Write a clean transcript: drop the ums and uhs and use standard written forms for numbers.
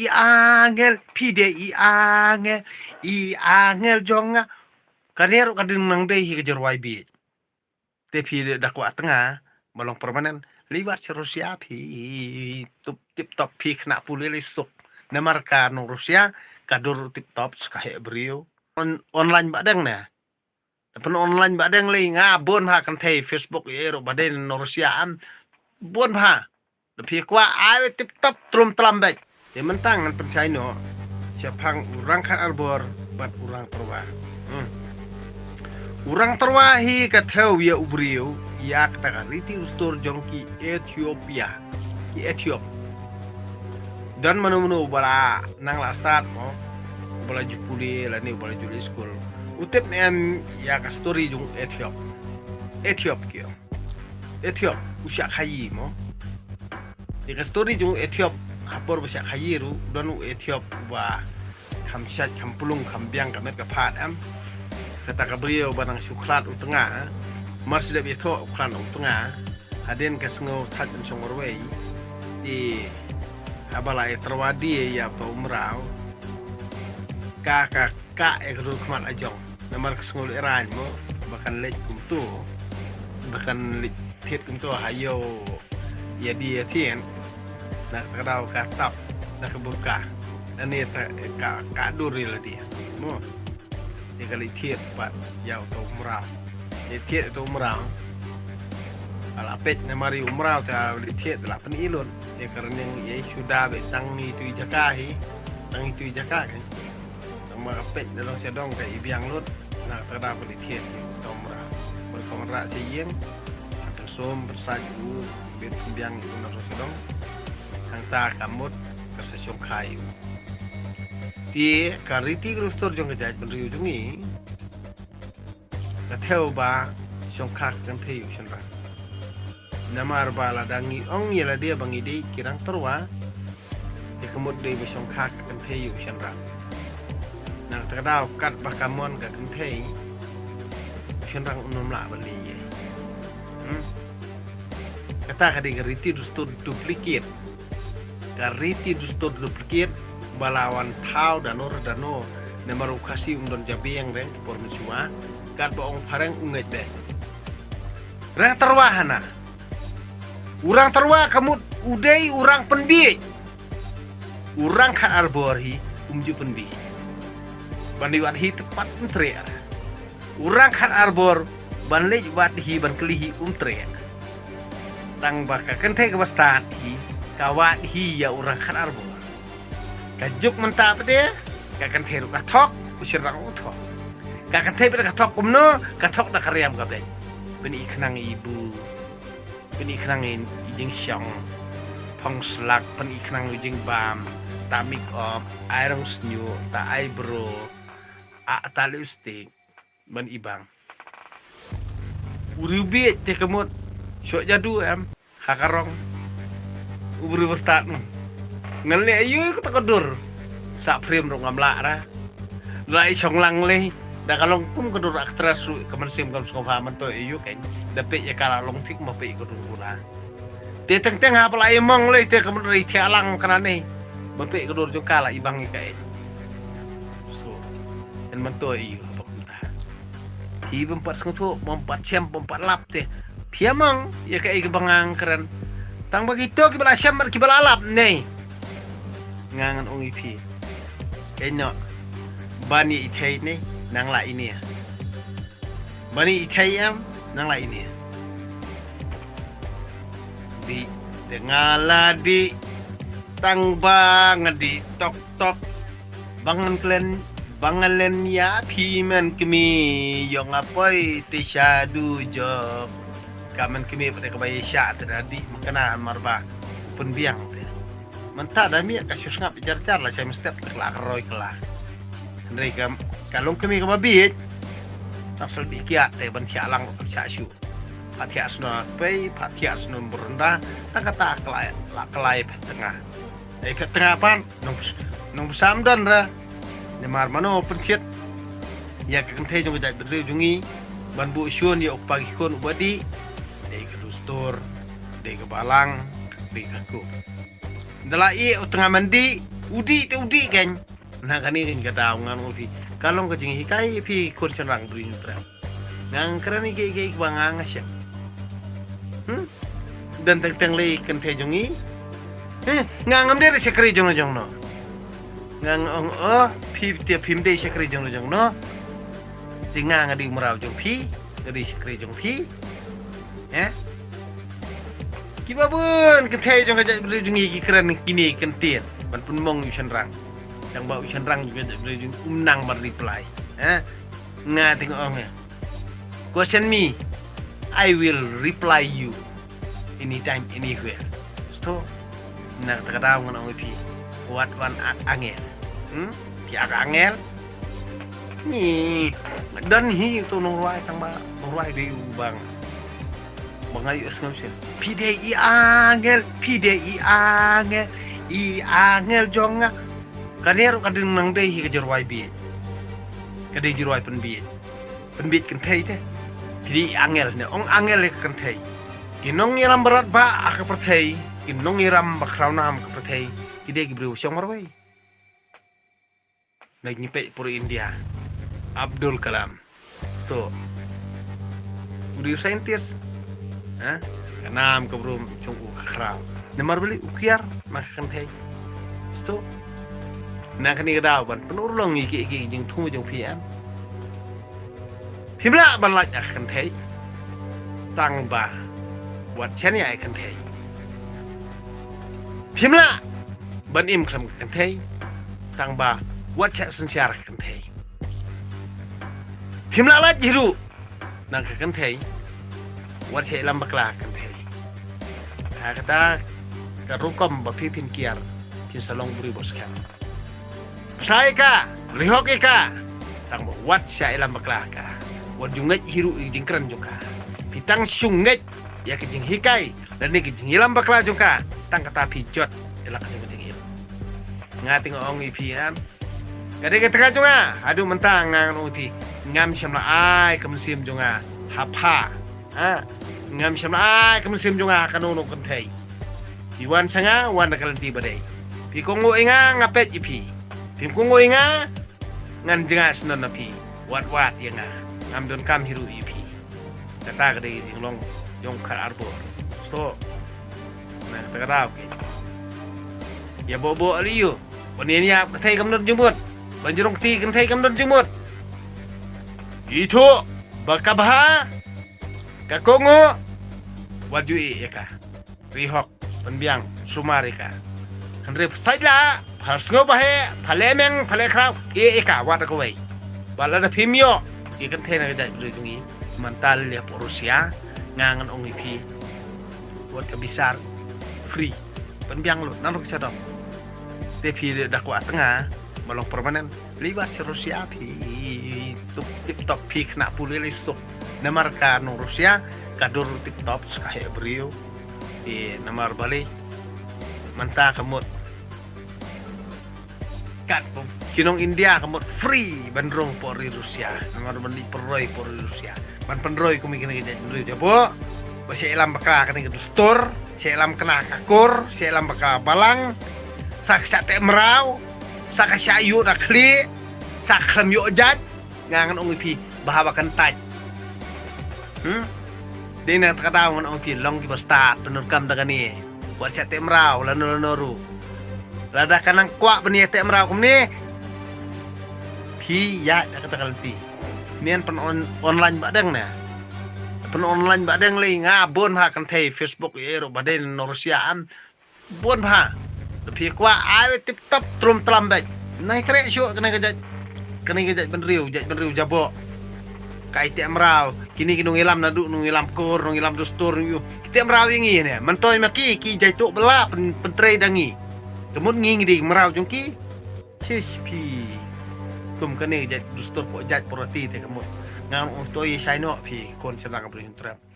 angel pide i angel jonga kanero kadin nang dei hi kejerwai bi te pide dakwa tengah malong permanen liwat Rusia pi tip top pi kena pulih suk namarka nang Rusia kadur tip top skahe brio online badang na pen online badang le ngabon ha kan thei Facebook ero baden nang Rusia am bon ha pi kwa ai tip top trum tlam baik ya mentang kan percaya no siapang orang kan arbor bat orang terwa orang terwa hi kathau ya ubrio ya kata riti ustur jongki Ethiopia ki Ethiop dan menu bala nang lasat mo bala jupuli la ni bala juli school utep nem ya ka story jung Ethiop kio Ethiop usya khayi mo ya ka story jung Ethiop hapor usya khayi ru don Ethiop wa kamsyat kampulung kambiang kamet kapat am kata kabrio banang suklat utengah mars da beto uklan utengah haden kasngo tat chongorwei di abalai terwadi ya pa umrau ka ekru kmat ajong namar kasngol iran mo bahkan lek kumtu bahkan litit kumtu hayo ya dia tien nak kadau katap nak kebuka ani ka duril dia mo dia kali tiet pat yau to umrah dia tiet to umrah ala pet na mari umrah ta tiet la pen ilun dia karena ye sudah be sang ni tu jakahi sang itu jakah kan sama pet dalam sedong ka ibiang lut nak kada beli tiet to umrah berkomra siyeng tersom bersaju bet biang na sedong hang ta kamut kesesong kayu di kariti krustor jong kejat beriu jungi katheu ba song khak kan theu chenra namar bala dangi ong yela dia bangi di kirang terwa di kemud de song khak kan theu chenra nang tadau kat bakamon ka kan thei chenra unum la bali kata kadi kariti krustor duplicate kariti krustor duplicate balawan tau danor dano nemaru kasih undon jabi yang reng por mesua kat boong pareng unget deh reng terwahana urang terwa kamu udai urang penbi urang kan arborhi umju penbi bandi wadhi tepat untre urang kan arbor banlej wadhi ban kelihi untre tang baka kente kebastati kawadhi ya urang kan arbor kajuk mentap dia kakan teru katok usir bang utok kakan teru katok umno katok dak karyam kabeh beni kenang ibu beni kenang ijing syong pong slak pen kenang ijing bam ta make up iron snyu ta eyebrow ta lipstick ben ibang urubi te kemut syok jadu am hakarong ubru bestat ngelni ayu ko takodur sa frame ro ngamla ra lai chonglang le da kalong kum kodur aktra su kaman sim kam skofa man to ayu kan dape ya kala long tik mo pe kodur pula te teng teng ha pala imong le te kaman ri thialang kanane mo pe kodur jo kala ibang ikae so en man to ayu apa kunta hi bempat skoto bompat siam bompat lap te piamang ya kai kebangang keren tang begitu kibala siam kibala lap nei ngangan ong ipi eno bani itai ni nang la ini bani itai am nang la ini di dengala di tang bang di tok tok bangan ya pimen kemi yong apoi tisadu jo kamen kemi pada kebayi syak tadi makana marba pun biang mentah dah miak kasus ngap jar-jar lah saya mesti terkelak roy kelah. Mereka kalau kami ke babi, asal bikiat teh ban sialang kerja syu. Patia seno pei, patia seno berendah, tak kata kelai tengah. Ke tengah pan, nong samdan ra. Nemar mano pencet. Ya kenthe jong jat berdiri jungi, ban bu syun ya upagi kon ubadi. Dei ke dustur, dei ke balang, dei ke ku. Dalai tengah mandi udi kan nah kan ini kata ngan upi kalau ke jing hikai pi kon cenang brin tra ngang keren iki bangang asya dan teng lei kan te jongi ngang amde sekri jong no ngang pi te pim de sekri jong no tinga ngadi merau jong pi ngadi sekri jong pi kibabun kethe jong kajak beli jungi ki keren kini kentir ban pun mong yu cenrang yang bau cenrang juga beli jung umnang bar reply nga tengok ong question me I will reply you anytime anywhere so nak takadaw ngan ong pi what one angel pi angel ni dan hi tu nong ruai tang ba nong ruai di bang mengayu asngam PDI angel i angel jonga kanero kadin nang dei hi kejerwai bi kadai jerwai penbit kan thai te PDI angel ne ong angel kan thai kinong iram berat ba ak perthai kinong iram bakraunam ka perthai kidai gibru syong marwai nag nyipe pur India Abdul Kalam to udah saintis kanam kabrum chungku khrao nemar beli ukiar makan thai sto na kani gadau ban penur long iki jing thu jong pian pimla ban lach akan thai tang ba wat chen ya akan thai pimla ban im kham kan thai tang ba wat cha sansyar kan thai pimla lach jiru nang kan thai wat che lam bakla kan thai kata karukom ba pipin kiar kin salong buri bos kan sai ka lihok ka tang wat cha lam bakla ka wat junget hiru jingkran joka pitang sunget ya ke jing hikai dan ni ke jing lam bakla joka tang kata pijot elak ke jing hil ngati ngong ipian kade ke tengah jonga adu mentang ngang ipi ngam syamla ai kamsim jonga hapa ngam syamla kemusim jonga kanono kentai iwan sanga wan nakalanti badai pi kongo inga ngapet ipi pi kongo inga ngan jenga senon api wat yenga ngam don kam hiru ipi kata gede jinglong jong khar arbor so nah takarau ke ya bobo aliyo poninya kentai kamdon jumut banjurong ti kentai kamdon jumut itu bakabha kakongo wajui eka rihok penbiang sumarika handrep saja harsngo bahe palemeng palekrau eka wata kowai balada pimyo ikan thena gajai bujungi mental ya Rusia ngangan ongi pi buat kebisar free penbiang lu nanok cadom tapi dakwa tengah malong permanen libat Rusia pi TikTok pi kena pulih listok namar ka nung Rusia kadur TikTok sekaya brio di namar balik manta kemut kat kinong India kemut free bandrong pori Rusia namar bandi peroi pori Rusia ban penroi kumikin kita dulu jabo basi elam bakal kena gitu store si elam kena kakur si elam bakal balang sak sate merau sak syayu rakli sak klam yo jaj ngangan ongi bahawa kentaj Dini nak kata orang pi long di start penurkam dagan ni buat chat temrau lanoru lada kanang kuak beni temrau kumni pi ya kata kalti nian pen online badang na pen online badang li ngabon ha kan thai Facebook ero baden Rusiaan bon ha pi kuak ai TikTok trum tlam bek nai krek syuk kena kejat benriu jabo kai temrau kini kinung ilam nadu nung ilam kur nung ilam dustur yu temrau ingi ne mentoy maki ki jaitu bela pentrei dangi kemut ngi di merau jongki pi kum kene jat dustur ko jat porati te kemut ngang toy saino pi kon senang apri trap